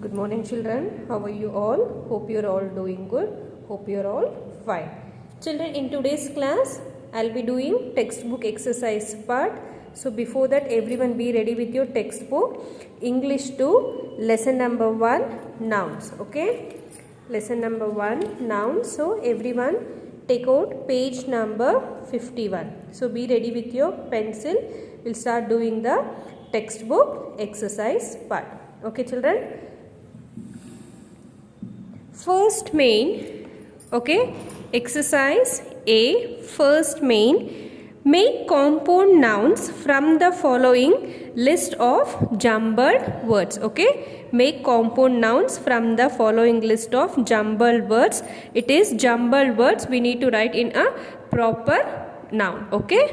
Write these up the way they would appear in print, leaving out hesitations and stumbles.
Good morning children. How are you all? Hope you are all doing good. Hope you are all fine. Children, in today's class I'll be doing textbook exercise part. So before that, everyone be ready with your textbook. English 2 lesson number 1 nouns. Okay, lesson number 1 nouns. So everyone take out page number 51. So be ready with your pencil. We'll start doing the textbook exercise part. Okay children. First main, okay, exercise A, first main, make compound nouns from the following list of jumbled words. Okay, make compound nouns from the following list of jumbled words. It is jumbled words, we need to write in a proper noun. Okay,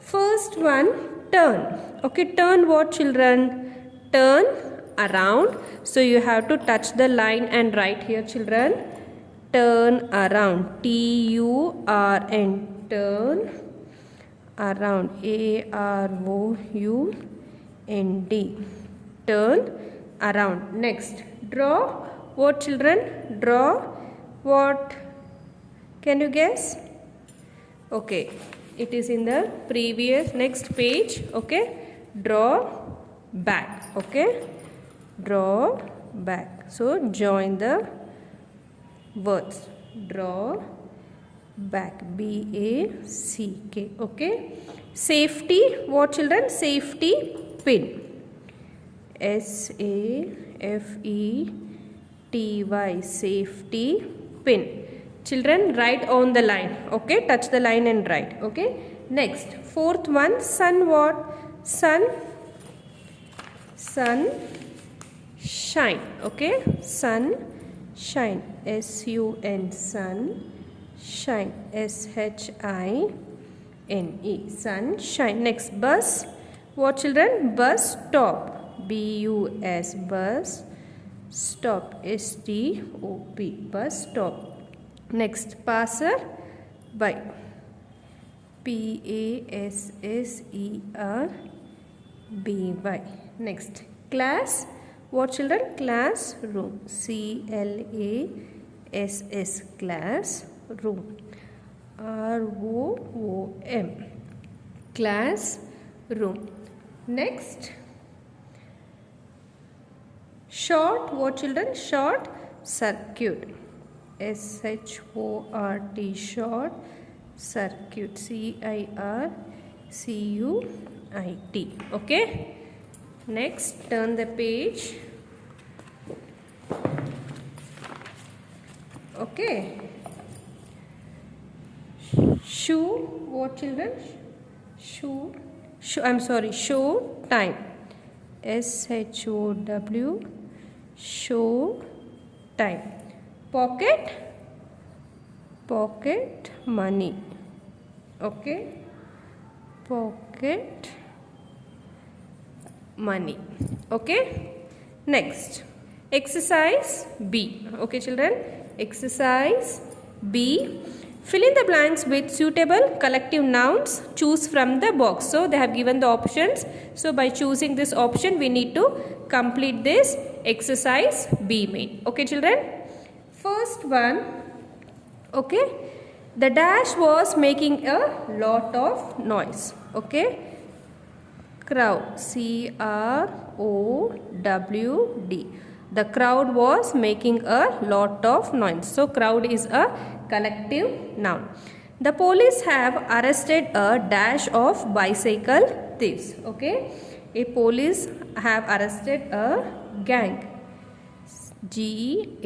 first one, turn. Okay, turn what children? Turn around. So you have to touch the line and write here children. Turn around. T-U-R-N. Turn around. A-R-O-U-N-D. Turn around. Next. Draw. What children? Draw. What? Can you guess? Okay. It is in the previous next page. Okay. Draw back. Okay. Draw back. So join the words. Draw back. B-A-C-K. Okay. Safety. What children? Safety pin. S-A-F-E-T-Y. Safety pin. Children, write on the line. Okay. Touch the line and write. Okay. Next. Fourth one. Sun what? Sun. Sun. Shine. Okay, sun shine. S-U-N. Sun shine. S-H-I-N-E. Sun shine. Next, bus. What children? Bus stop. B-U-S. Bus stop. S-T-O-P. Bus stop. Next, passer by. P-A-S-S-E-R-B-Y. Next, class. What children? Classroom. C-L-A-S-S. Classroom. R-O-O-M. Classroom. Next. Short. What children? Short. Circuit. S-H-O-R-T. Short. Circuit. C-I-R-C-U-I-T. Okay. Next, turn the page. Okay. Show. What children? Show. I'm sorry. Show time. S-H-O-W. Show time. Pocket. Pocket money. Okay. Pocket money. Okay. Next, exercise B. Okay children, exercise B. Fill in the blanks with suitable collective nouns. Choose from the box. So they have given the options. So by choosing this option, we need to complete this exercise B main. Okay children. First one. Okay. The dash was making a lot of noise. Okay. Crowd. C-R-O-W-D. The crowd was making a lot of noise. So crowd is a collective noun. The police have arrested a dash of bicycle thieves. Okay. A police have arrested a gang. G-A-N-G.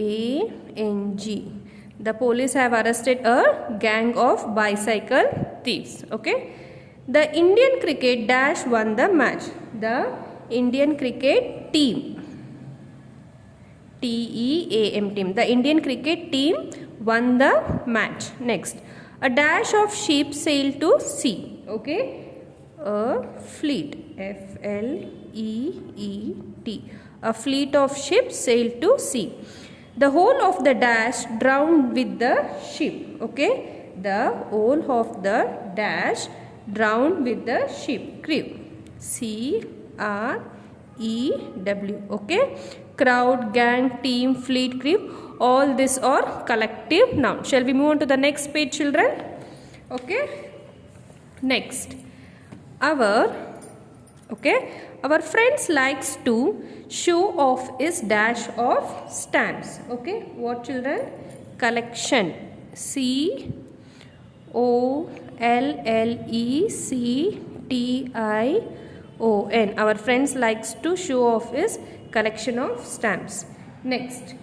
The police have arrested a gang of bicycle thieves. Okay. The Indian cricket dash won the match. The Indian cricket team. T-E-A-M team. The Indian cricket team won the match. Next. A dash of sheep sailed to sea. Okay. A fleet. F-L-E-E-T. A fleet of ships sailed to sea. The whole of the dash drowned with the ship. Okay. The whole of the dash drowned with the ship crew. C-R-E-W. Okay. crowd, gang, team, fleet, creep, all these are collective nouns. Shall we move on to the next page, children? Okay. Next, our friends likes to show off his dash of stamps. Okay, what children? Collection, COLLECTION. Our friends likes to show off his collection of stamps. Next,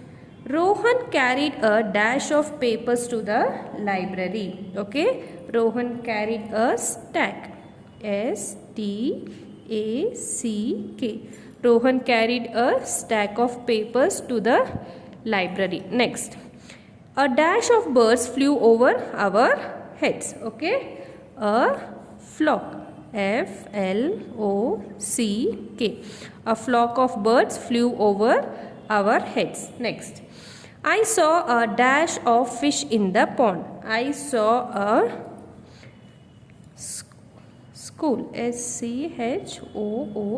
Rohan carried a dash of papers to the library. Okay, Rohan carried a stack, STACK. Rohan carried a stack of papers to the library. Next, a dash of birds flew over our heads. Okay, a flock, FLOCK. A flock of birds flew over our heads. Next, I saw a dash of fish in the pond. I saw a school, SCHOOL.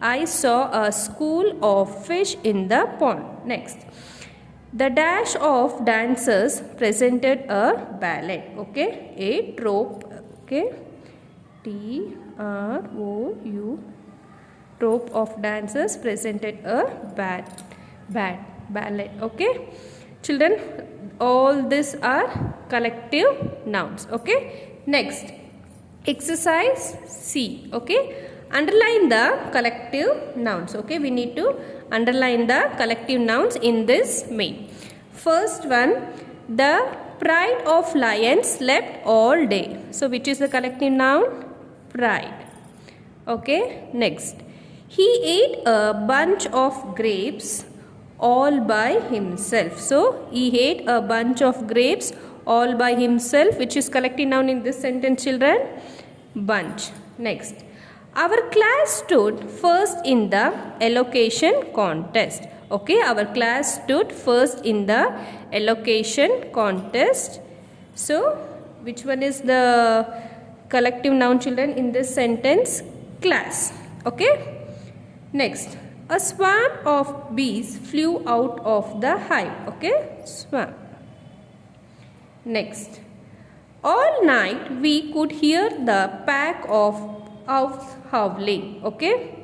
I saw a school of fish in the pond. Next, the dash of dancers presented a ballet. Okay, a troop. Okay, TROU. Troop of dancers presented a ballet. Okay, children, all these are collective nouns. Okay, next, exercise C. Okay, underline the collective nouns. Okay, we need to underline the collective nouns in this main. First one, the pride of lion slept all day. So which is the collective noun? Pride. Okay, next, he ate a bunch of grapes all by himself. So he ate a bunch of grapes all by himself, which is collective noun in this sentence, children? Bunch. Next, our class stood first in the allocation contest. Okay, our class stood first in the allocation contest. So which one is the collective noun, children, in this sentence? Class. Okay. Next, a swarm of bees flew out of the hive. Okay, swarm. Next, all night we could hear the pack of owls howling. Okay,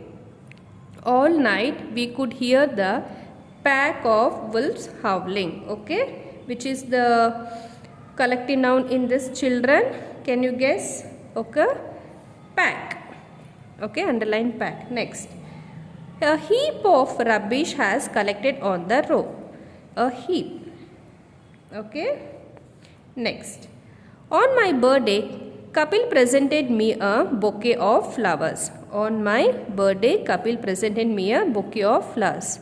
all night we could hear the pack of wolves howling. Okay, which is the collective noun in this, children? Can you guess? Okay, pack. Okay, underline pack. Next, a heap of rubbish has collected on the road. A heap. Okay. Next, on my birthday, Kapil presented me a bouquet of flowers. On my birthday, Kapil presented me a bouquet of flowers.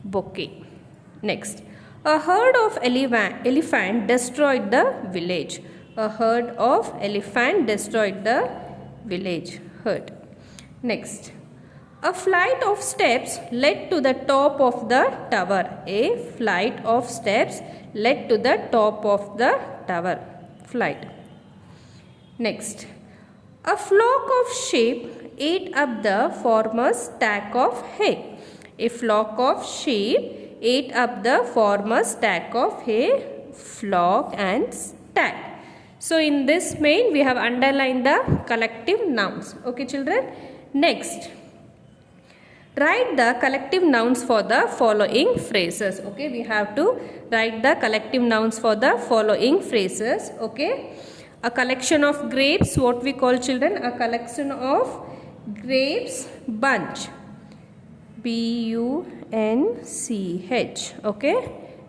Bouquet. Next, a herd of elephant destroyed the village. A herd of elephant destroyed the village. Herd. Next, a flight of steps led to the top of the tower. A flight of steps led to the top of the tower. Flight. Next, a flock of sheep ate up the farmer's stack of hay. A flock of sheep ate up the farmer's stack of hay. Flock and stack. So in this main we have underlined the collective nouns. Okay, children. Next, write the collective nouns for the following phrases. Okay, we have to write the collective nouns for the following phrases. Okay, a collection of grapes, what we call, children? A collection of grapes, bunch. BUNCH. Okay,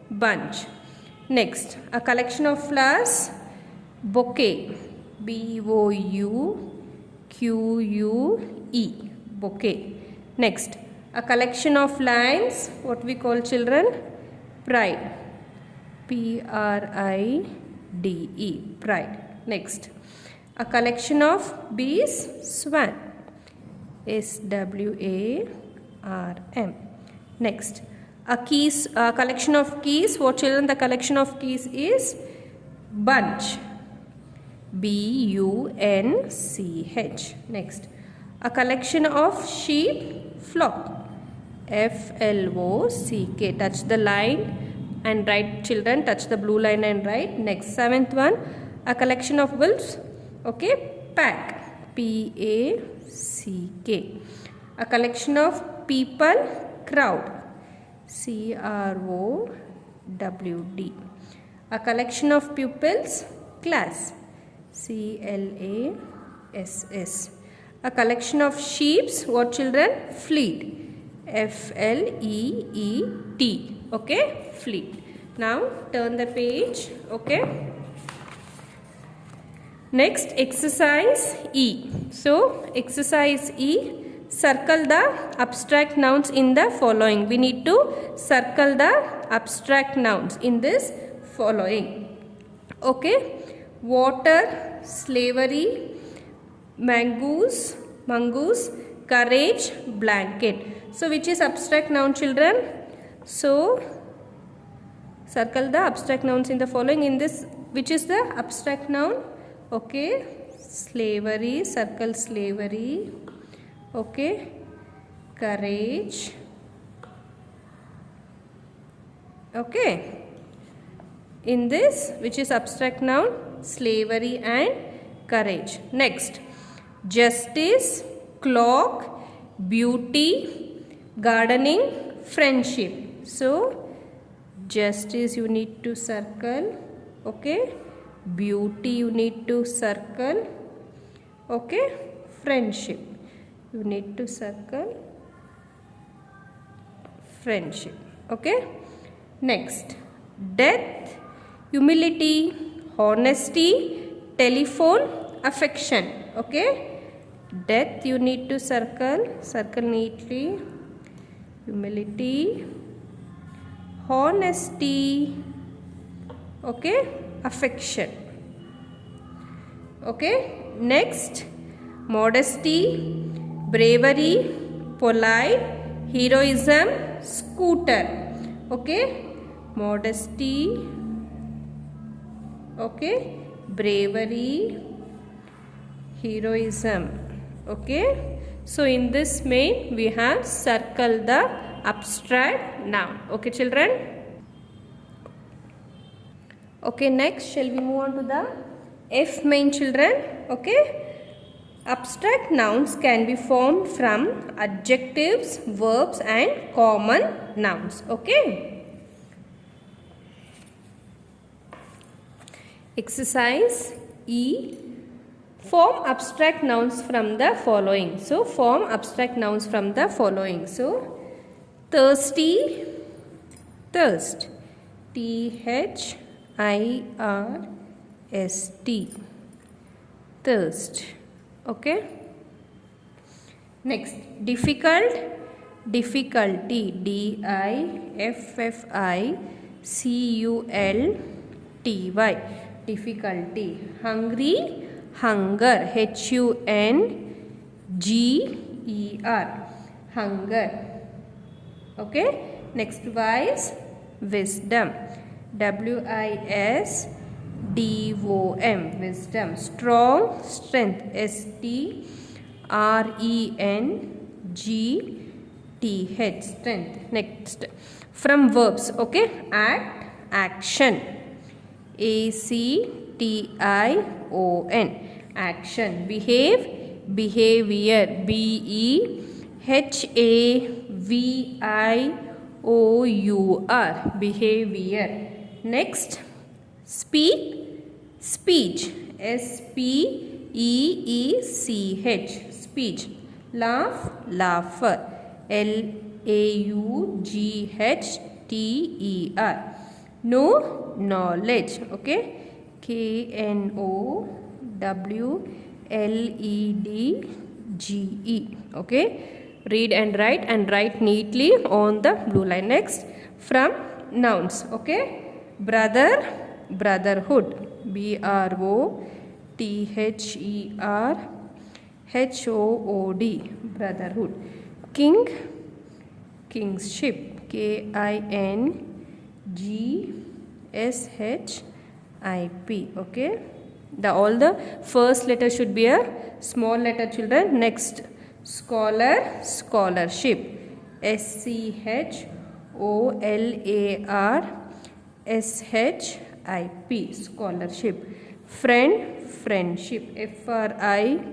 bunch. Next, a collection of flowers, bouquet. BOUQUE. Bouquet. Next, a collection of lions, what we call, children? Pride. PRIDE. Pride. Next, a collection of bees, swarm. SWARM. Next, a collection of keys, what, children? The collection of keys is bunch. BUNCH. Next, a collection of sheep, flock. Flock. Touch the line and write, children. Touch the blue line and write. Next, seventh one, a collection of wolves. Okay, pack. Pack. A collection of people, crowd. Crowd. A collection of pupils, class. Class. A collection of sheeps, what children? Fleet. Fleet. Okay, fleet. Now turn the page. Okay. Next, exercise E. So exercise E, circle the abstract nouns in the following. We need to circle the abstract nouns in this following. Okay. Water, slavery, mongoose, courage, blanket. So which is abstract noun, children? So circle the abstract nouns in the following. In this, which is the abstract noun? Okay, slavery, circle slavery. Okay, courage. Okay, in this, which is abstract noun? Slavery and courage. Next, justice, clock, beauty, gardening, friendship. So justice you need to circle. Okay, beauty you need to circle. Okay, friendship you need to circle. Friendship. Okay. Next, death, humility, honesty, telephone, affection. Okay, death you need to circle neatly. Humility, honesty, okay, affection. Okay. Next, modesty, bravery, polite, heroism, scooter. Okay, modesty, okay, bravery, heroism. Okay, so in this main we have circle the abstract noun. Okay, children. Okay, next shall we move on to the F main, children. Okay, abstract nouns can be formed from adjectives, verbs and common nouns. Okay. Exercise E, form abstract nouns from the following. So form abstract nouns from the following. So thirsty, thirst, Thirst, thirst. Okay. Next, difficult, difficulty, difficulty, difficulty. Hungry, hunger, hunger, hunger. Okay. Next, wise, wisdom, wisdom, wisdom. Strong, strength, strength, strength. Next, from verbs. Okay, act, action, action, action. Behave, behavior, behavior, behavior. Next, speak, speech, speech. Laugh, laugher, laugher. Know, knowledge. Okay, knowledge. Okay, read and write neatly on the blue line. Next, from nouns. Okay, brother, brotherhood, BROTHERHOOD, brotherhood. King, kingship, KINGSHIP. Okay, all the first letter should be a small letter, children. Next, scholar, scholarship, SCHOLARSHIP, scholarship. Friend, friendship. FRIENDSHIP.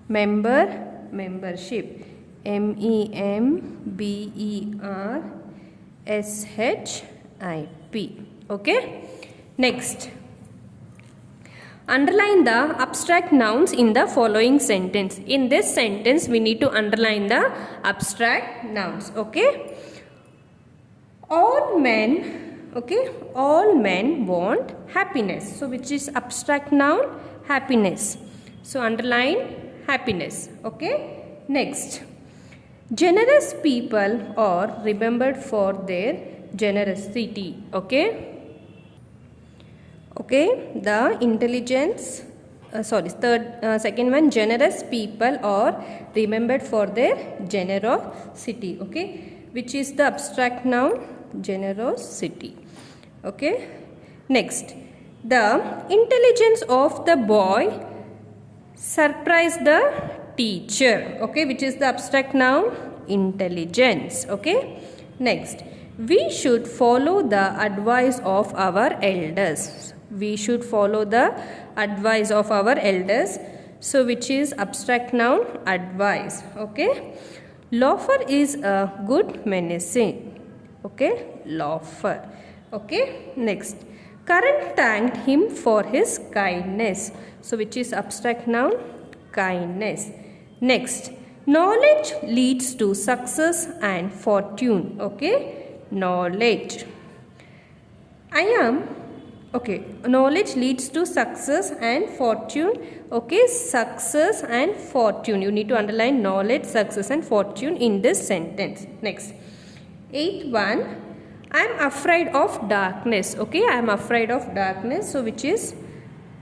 Member, membership. MEMBERSHIP. Okay. Next, underline the abstract nouns in the following sentence. In this sentence, we need to underline the abstract nouns. Okay. All men, okay, all men want happiness. So, which is abstract noun? Happiness. So, underline happiness. Okay. Next, generous people are remembered for their generosity. Okay. Okay, the intelligence, second one, generous people are remembered for their generosity. Okay, which is the abstract noun? Generosity. Okay. Next, the intelligence of the boy surprised the teacher. Okay, which is the abstract noun? Intelligence. Okay. Next, we should follow the advice of our elders. We should follow the advice of our elders. So, which is abstract noun? Advice. Okay. Laughter is a good medicine. Okay. Laughter. Okay. Next, Karan thanked him for his kindness. So, which is abstract noun? Kindness. Next, knowledge leads to success and fortune. Okay. Knowledge. Knowledge leads to success and fortune. Okay, success and fortune. You need to underline knowledge, success and fortune in this sentence. Next, 8th one, I am afraid of darkness. Okay, I am afraid of darkness. So, which is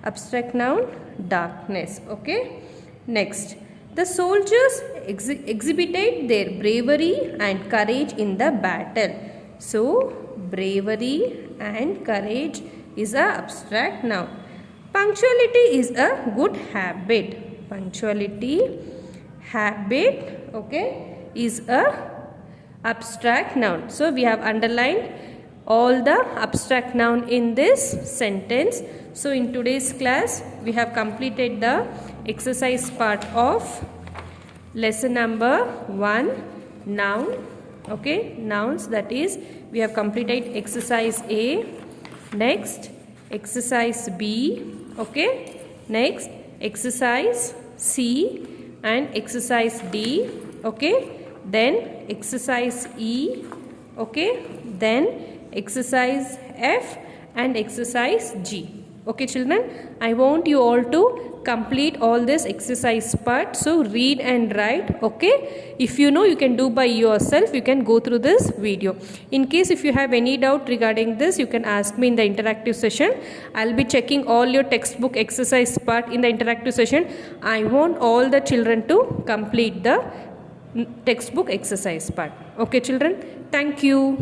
abstract noun? Darkness. Okay. Next, the soldiers exhibited their bravery and courage in the battle. So, bravery and courage is a abstract noun. Punctuality is a good habit. Punctuality, habit, okay, is a abstract noun. So, we have underlined all the abstract noun in this sentence. So, in today's class, we have completed the exercise part of lesson number 1, noun. Okay, nouns, that is, we have completed exercise A. Next, exercise B. Okay, next, exercise C and exercise D. Okay, then exercise E. Okay, then exercise F and exercise G. Okay, children, I want you all to complete all this exercise part. So, read and write. Okay, if you know, you can do by yourself. You can go through this video. In case if you have any doubt regarding this, you can ask me in the interactive session. I'll be checking all your textbook exercise part in the interactive session. I want all the children to complete the textbook exercise part. Okay, children, thank you.